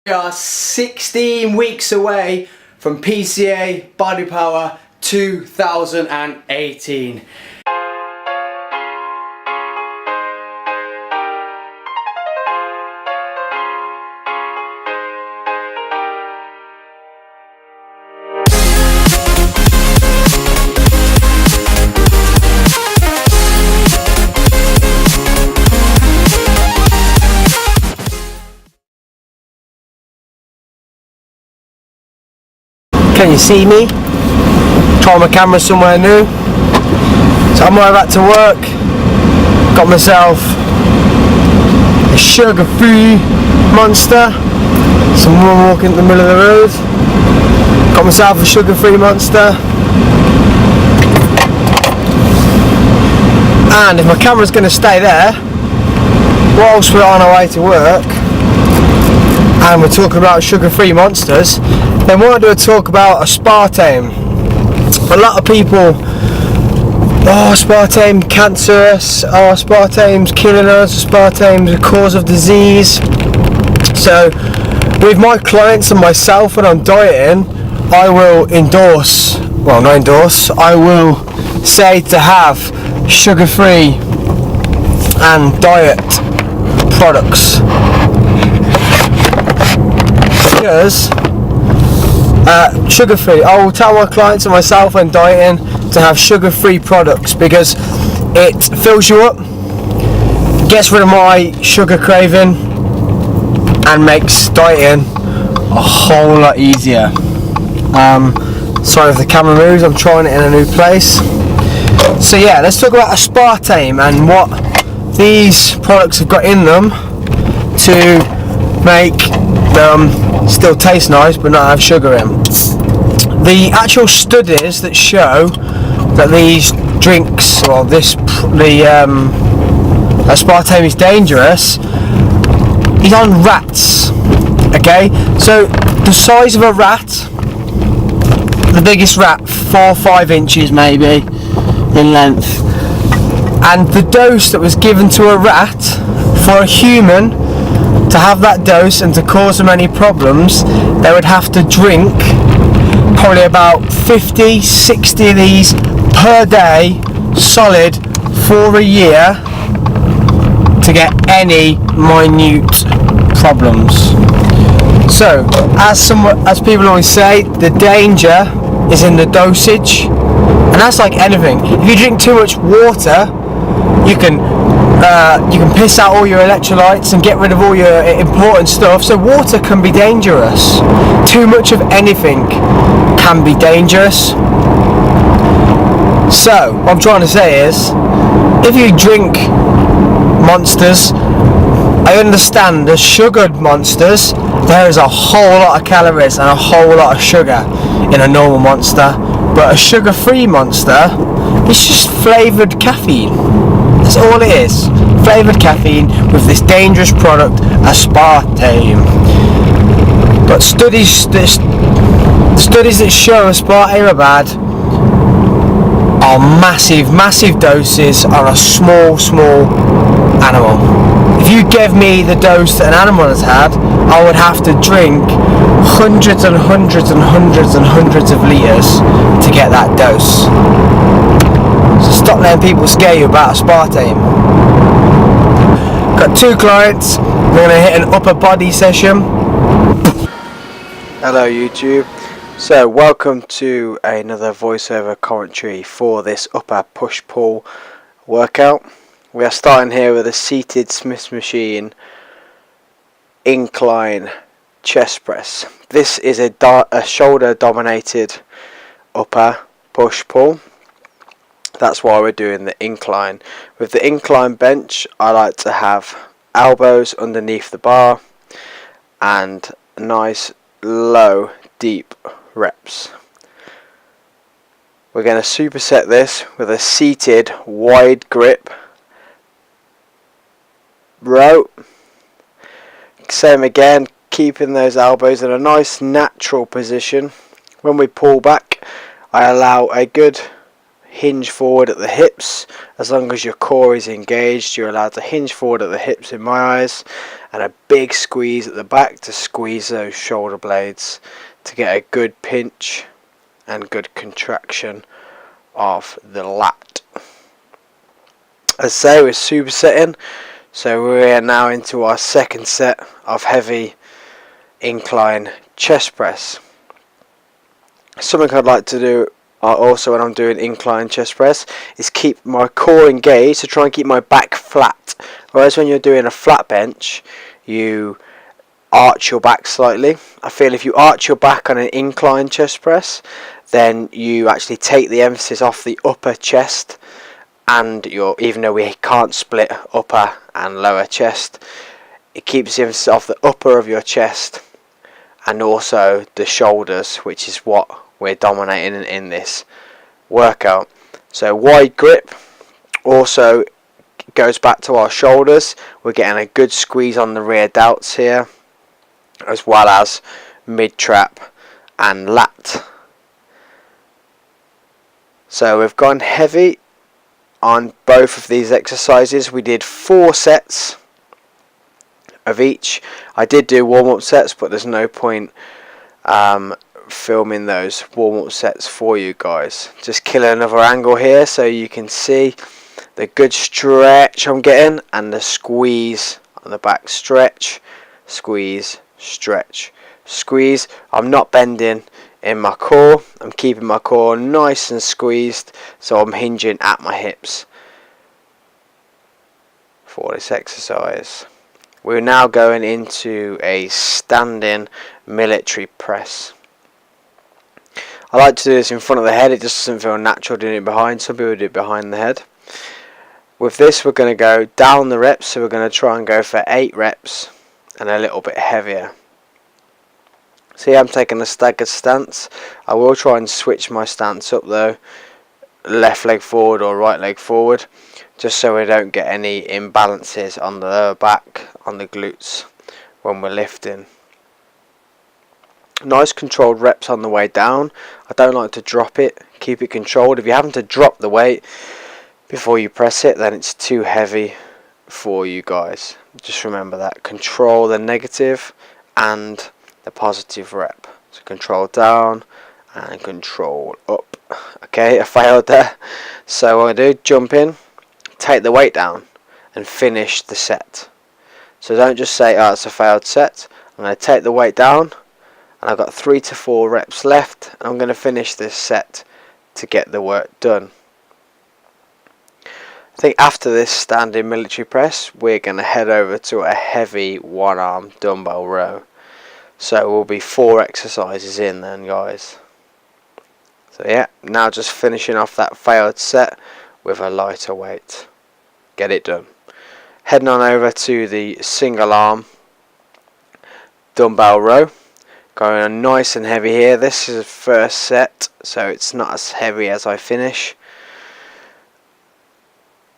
We are 16 weeks away from PCA Body Power 2018. Can you see me? Trying my camera somewhere new. So I'm on my way back to work. Got myself a sugar-free Monster. Someone walking in the middle of the road. Got myself a sugar-free Monster. And if my camera's going to stay there, whilst we're on our way to work, and we're talking about sugar-free monsters, then why do I talk about aspartame? A lot of people, oh, aspartame cancerous, oh, aspartame's killing us, aspartame's a cause of disease. So with my clients and myself when I'm dieting, I will I will say to have sugar-free and diet products. Because sugar-free, I will tell my clients and myself when dieting to have sugar-free products because it fills you up, gets rid of my sugar craving, and makes dieting a whole lot easier. Sorry if the camera moves, I'm trying it in a new place. So yeah, let's talk about aspartame and what these products have got in them to make them still taste nice but not have sugar in. The actual studies that show that these drinks, or aspartame is dangerous, is on rats. Okay, so the size of a rat, the biggest rat, 4 or 5 inches maybe in length, and the dose that was given to a rat for a human to have that dose and to cause them any problems, they would have to drink probably about 50, 60 of these per day, solid, for a year to get any minute problems. So, as people always say, the danger is in the dosage, and that's like anything. If you drink too much water, you can piss out all your electrolytes and get rid of all your important stuff. So water can be dangerous. Too much of anything can be dangerous. So what I'm trying to say is, if you drink monsters, I understand the sugared monsters, there is a whole lot of calories and a whole lot of sugar in a normal monster, but a sugar-free monster is just flavoured caffeine. That's all it is. Flavoured caffeine with this dangerous product, aspartame. But studies that show aspartame are bad are massive doses on a small animal. If you gave me the dose that an animal has had, I would have to drink hundreds of litres to get that dose. So stop letting people scare you about aspartame. Got 2 clients, we're going to hit an upper body session. Hello YouTube. So welcome to another voiceover commentary for this upper push-pull workout. We are starting here with a seated Smith's machine incline chest press. This is a shoulder dominated upper push-pull. That's why we're doing the incline. With the incline bench, I like to have elbows underneath the bar and nice low deep reps. We're going to superset this with a seated wide grip row. Same again, keeping those elbows in a nice natural position. When we pull back, I allow a good hinge forward at the hips. As long as your core is engaged, you're allowed to hinge forward at the hips in my eyes, and a big squeeze at the back to squeeze those shoulder blades to get a good pinch and good contraction of the lat. As I say, we're supersetting, so we're now into our second set of heavy incline chest press. Something I'd like to do also when I'm doing incline chest press is keep my core engaged, to try and keep my back flat, whereas when you're doing a flat bench you arch your back slightly. I feel if you arch your back on an incline chest press, then you actually take the emphasis off the upper chest, and even though we can't split upper and lower chest, it keeps the emphasis off the upper of your chest and also the shoulders, which is what we're dominating in this workout. So wide grip also goes back to our shoulders. We're getting a good squeeze on the rear delts here, as well as mid trap and lat. So we've gone heavy on both of these exercises. We did 4 sets of each. I did do warm-up sets, but there's no point filming those warm-up sets for you guys. Just kill another angle here so you can see the good stretch I'm getting and the squeeze on the back. Stretch, squeeze, stretch, squeeze. I'm not bending in my core, I'm keeping my core nice and squeezed, so I'm hinging at my hips for this exercise. We're now going into a standing military press. I like to do this in front of the head, it just doesn't feel natural doing it behind. Some people do it behind the head. With this we're going to go down the reps, so we're going to try and go for 8 reps and a little bit heavier. See, I'm taking a staggered stance. I will try and switch my stance up though, left leg forward or right leg forward, just so we don't get any imbalances on the lower back, on the glutes when we're lifting. Nice controlled reps on the way down. I don't like to drop it, keep it controlled. If you're having to drop the weight before you press it, then it's too heavy for you guys. Just remember that. Control the negative and the positive rep. So control down and control up. Okay, I failed there. So what I do, jump in, take the weight down and finish the set. So don't just say, oh, it's a failed set. I'm going to take the weight down, and I've got 3 to 4 reps left, and I'm going to finish this set to get the work done. I think after this standing military press we're going to head over to a heavy one arm dumbbell row. So we'll be 4 exercises in then, guys. So yeah, now just finishing off that failed set with a lighter weight. Get it done. Heading on over to the single arm dumbbell row. Going on nice and heavy here. This is the first set, so it's not as heavy as I finish.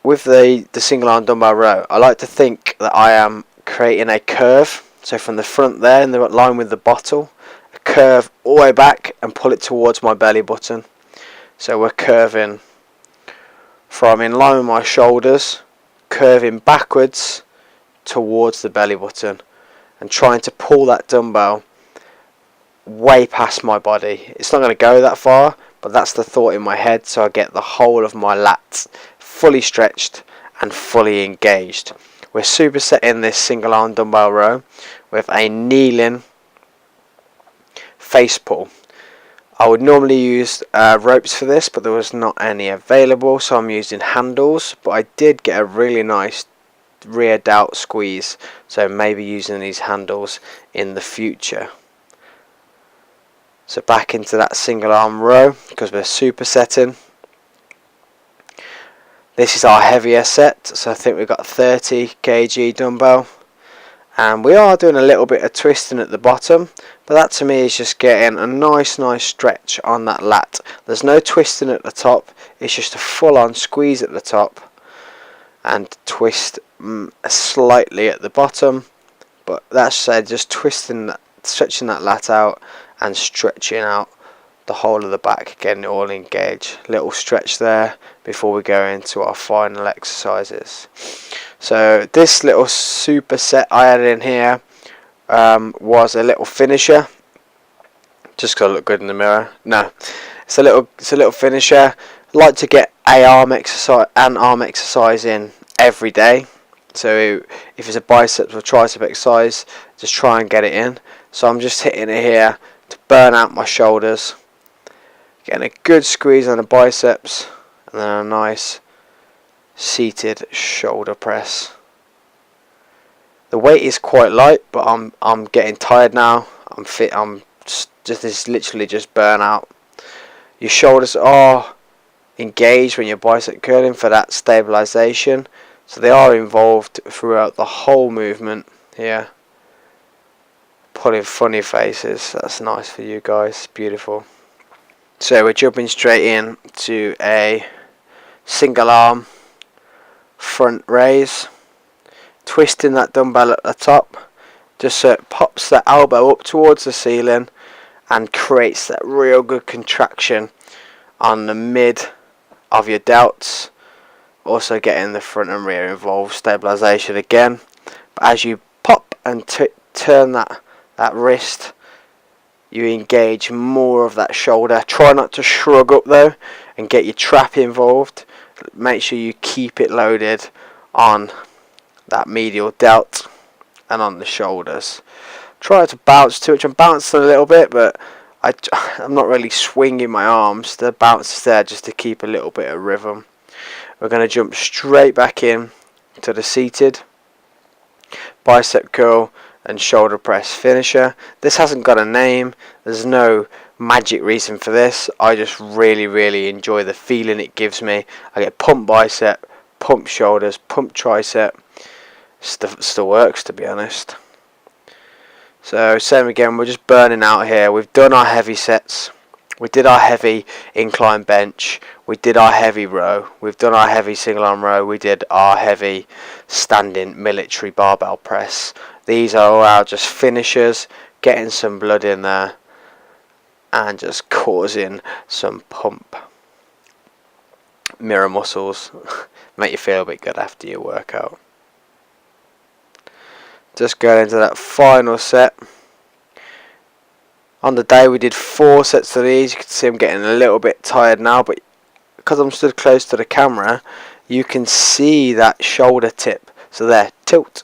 With the single arm dumbbell row, I like to think that I am creating a curve. So from the front there, in the line with the bottle, a curve all the way back and pull it towards my belly button. So we're curving from in line with my shoulders, curving backwards towards the belly button, and trying to pull that dumbbell way past my body. It's not going to go that far, but that's the thought in my head, so I get the whole of my lats fully stretched and fully engaged. We're supersetting this single arm dumbbell row with a kneeling face pull. I would normally use ropes for this, but there was not any available, so I'm using handles, but I did get a really nice rear delt squeeze, so maybe using these handles in the future. So back into that single arm row because we're supersetting. This is our heavier set, so I think we've got 30 kg dumbbell, and we are doing a little bit of twisting at the bottom, but that to me is just getting a nice stretch on that lat. There's no twisting at the top, it's just a full on squeeze at the top and twist slightly at the bottom, but that's just twisting, stretching that lat out and stretching out the whole of the back, getting it all engaged. Little stretch there before we go into our final exercises. So this little superset I added in here was a little finisher. Just gotta look good in the mirror. No, it's a little finisher. I like to get an arm exercise in every day. So if it's a biceps or tricep exercise, just try and get it in. So I'm just hitting it here to burn out my shoulders, getting a good squeeze on the biceps, and then a nice seated shoulder press. The weight is quite light, but I'm getting tired now. I'm fit. It's literally just burn out. Your shoulders are engaged when you're bicep curling for that stabilization, so they are involved throughout the whole movement here. Putting funny faces, that's nice for you guys, beautiful. So we're jumping straight in to a single arm front raise, twisting that dumbbell at the top just so it pops the elbow up towards the ceiling and creates that real good contraction on the mid of your delts. Also getting the front and rear involved, stabilization again. But as you pop and turn that wrist, you engage more of that shoulder. Try not to shrug up though and get your trap involved. Make sure you keep it loaded on that medial delt and on the shoulders. Try to bounce too much. I'm bouncing a little bit, but I'm not really swinging my arms. The bounce is there just to keep a little bit of rhythm. We're going to jump straight back in to the seated bicep curl and shoulder press finisher. This hasn't got a name. There's no magic reason for this. I just really enjoy the feeling it gives me. I get pump bicep, pump shoulders, pump tricep. Still works, to be honest. So same again, we're just burning out here. We've done our heavy sets. We did our heavy incline bench. We did our heavy row. We've done our heavy single arm row. We did our heavy standing military barbell press. These are all our just finishers, getting some blood in there and just causing some pump. Mirror muscles. Make you feel a bit good after your workout. Just going into that final set. On the day we did 4 sets of these. You can see I'm getting a little bit tired now, but because I'm stood close to the camera, you can see that shoulder tip. So there, tilt,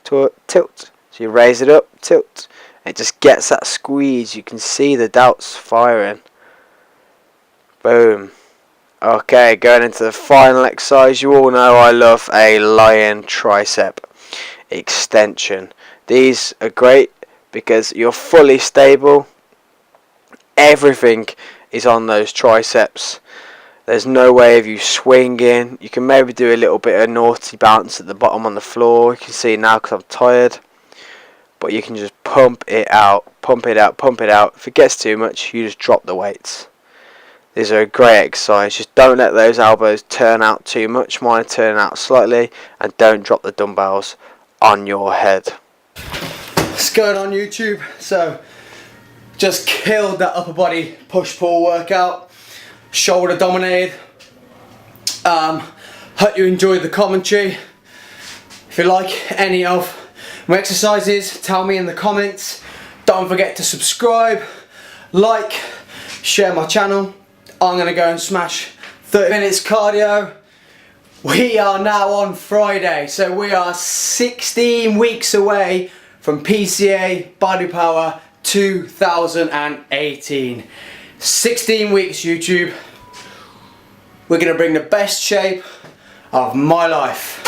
tilt. So you raise it up, tilt. It just gets that squeeze. You can see the delts firing. Boom. Okay, going into the final exercise. You all know I love a lion tricep extension. These are great because you're fully stable. Everything is on those triceps. There's no way of you swinging. You can maybe do a little bit of naughty bounce at the bottom on the floor. You can see now because I'm tired. But you can just pump it out, pump it out, pump it out. If it gets too much, you just drop the weights. These are a great exercise. Just don't let those elbows turn out too much. Mine turn out slightly. And don't drop the dumbbells on your head. What's going on YouTube? So just killed that upper body push pull workout, shoulder dominated. Hope you enjoyed the commentary. If you like any of my exercises, tell me in the comments. Don't forget to subscribe, like, share my channel. I'm gonna go and smash 30 minutes cardio. We are now on Friday, so we are 16 weeks away from PCA Body Power 2018. 16 weeks, YouTube. We're gonna bring the best shape of my life.